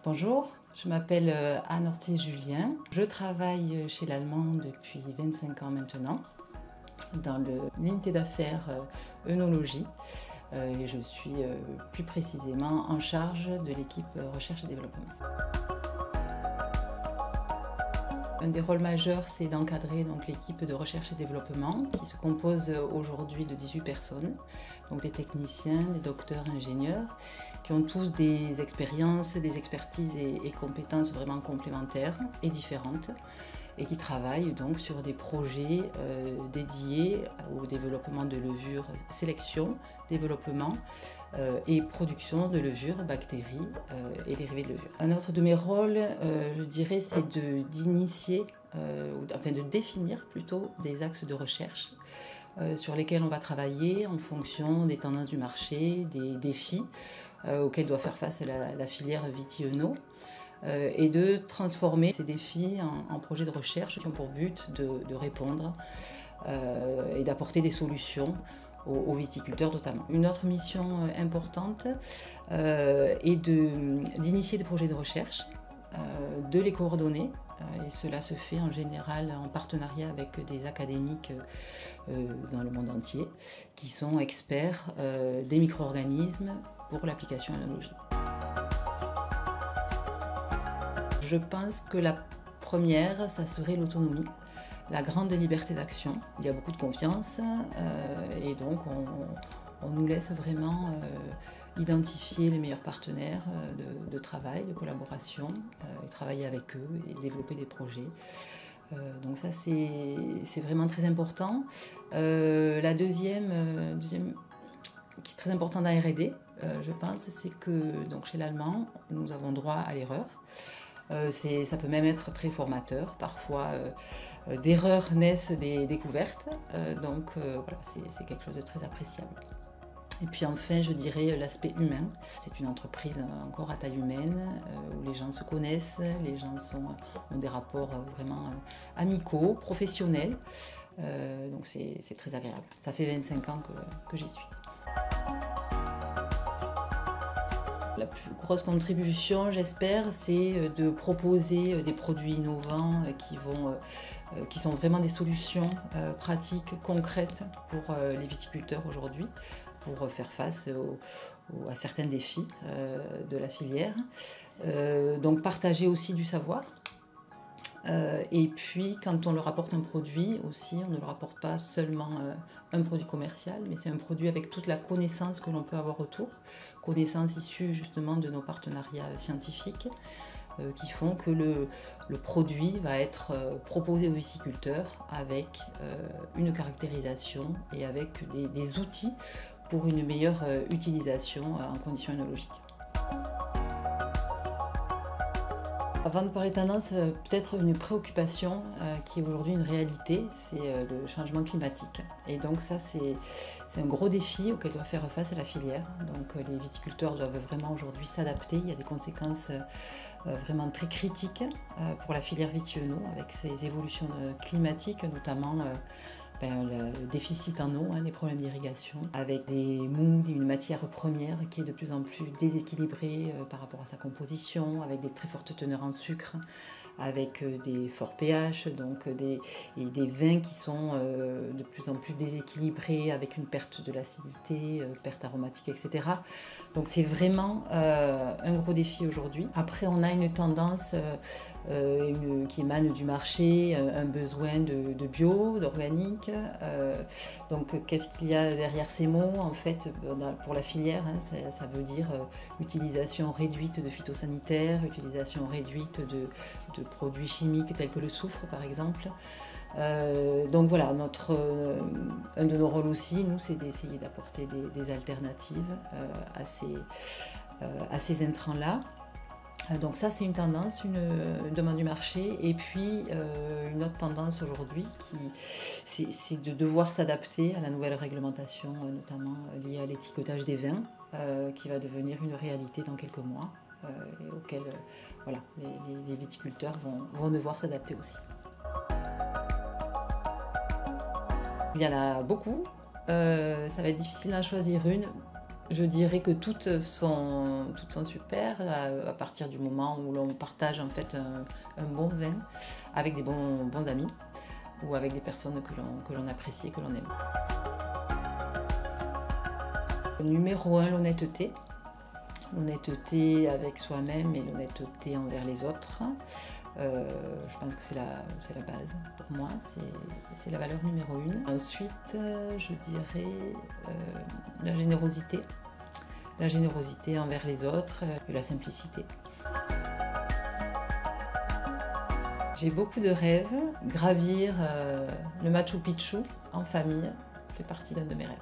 Bonjour, je m'appelle Anne Ortiz-Julien. Je travaille chez l'Allemand depuis 25 ans maintenant dans l'unité d'affaires œnologie et je suis plus précisément en charge de l'équipe recherche et développement. Un des rôles majeurs, c'est d'encadrer l'équipe de recherche et développement qui se compose aujourd'hui de 18 personnes, donc des techniciens, des docteurs, ingénieurs, qui ont tous des expériences, des expertises et compétences vraiment complémentaires et différentes et qui travaillent donc sur des projets dédiés au développement de levures, sélection, développement et production de levures, bactéries et dérivés de levures. Un autre de mes rôles, je dirais, c'est d'initier, enfin de définir plutôt des axes de recherche sur lesquels on va travailler en fonction des tendances du marché, des défis auxquels doit faire face la filière Viti-Œno. Et de transformer ces défis en projets de recherche qui ont pour but de répondre et d'apporter des solutions aux viticulteurs notamment. Une autre mission importante est d'initier des projets de recherche, de les coordonner, et cela se fait en général en partenariat avec des académiques dans le monde entier qui sont experts des micro-organismes pour l'application œnologique. Je pense que la première, ça serait l'autonomie, la grande liberté d'action. Il y a beaucoup de confiance et donc on nous laisse vraiment identifier les meilleurs partenaires de travail, de collaboration, et travailler avec eux et développer des projets. Donc ça c'est vraiment très important. La deuxième qui est très importante dans la R&D, je pense, c'est que donc, chez l'Allemand, nous avons droit à l'erreur. Ça peut même être très formateur. Parfois, d'erreurs naissent des découvertes. Donc voilà, c'est quelque chose de très appréciable. Et puis enfin, je dirais l'aspect humain. C'est une entreprise encore à taille humaine, où les gens se connaissent, les gens ont des rapports vraiment amicaux, professionnels. Donc c'est très agréable. Ça fait 25 ans que j'y suis. La plus grosse contribution, j'espère, c'est de proposer des produits innovants qui sont vraiment des solutions pratiques, concrètes pour les viticulteurs aujourd'hui, pour faire face à certains défis de la filière. Donc partager aussi du savoir. Et puis quand on leur apporte un produit aussi, on ne leur apporte pas seulement un produit commercial, mais c'est un produit avec toute la connaissance que l'on peut avoir autour, connaissance issue justement de nos partenariats scientifiques qui font que le produit va être proposé aux viticulteurs avec une caractérisation et avec des outils pour une meilleure utilisation en conditions œnologiques. Avant de parler tendance, peut-être une préoccupation qui est aujourd'hui une réalité, c'est le changement climatique. Et donc ça, c'est un gros défi auquel doit faire face la filière. Donc les viticulteurs doivent vraiment aujourd'hui s'adapter. Il y a des conséquences vraiment très critiques pour la filière Viti-Œno avec ces évolutions climatiques, notamment le déficit en eau, les problèmes d'irrigation, avec des moules, une matière première qui est de plus en plus déséquilibrée par rapport à sa composition, avec des très fortes teneurs en sucre, avec des forts pH, donc des vins qui sont de plus en plus déséquilibrés, avec une perte de l'acidité, perte aromatique, etc. Donc c'est vraiment un gros défi aujourd'hui. Après, on a une tendance qui émane du marché, un besoin de bio, d'organique. Donc qu'est-ce qu'il y a derrière ces mots? En fait, pour la filière, ça veut dire utilisation réduite de phytosanitaires, utilisation réduite de produits chimiques tels que le soufre par exemple. Donc voilà, un de nos rôles aussi, nous, c'est d'essayer d'apporter des alternatives à ces intrants-là. Donc ça, c'est une tendance, une demande du marché. Et puis, une autre tendance aujourd'hui, c'est de devoir s'adapter à la nouvelle réglementation, notamment liée à l'étiquetage des vins, qui va devenir une réalité dans quelques mois, et auquel voilà, les viticulteurs vont devoir s'adapter aussi. Il y en a beaucoup. Ça va être difficile d'en choisir une. Je dirais que toutes sont super à partir du moment où l'on partage en fait un bon vin avec des bons amis ou avec des personnes que l'on apprécie et que l'on aime. Numéro 1, l'honnêteté. L'honnêteté avec soi-même et l'honnêteté envers les autres. Je pense que c'est la base pour moi, c'est la valeur numéro 1. Ensuite, je dirais la générosité. La générosité envers les autres et la simplicité. J'ai beaucoup de rêves. Gravir le Machu Picchu en famille fait partie d'un de mes rêves.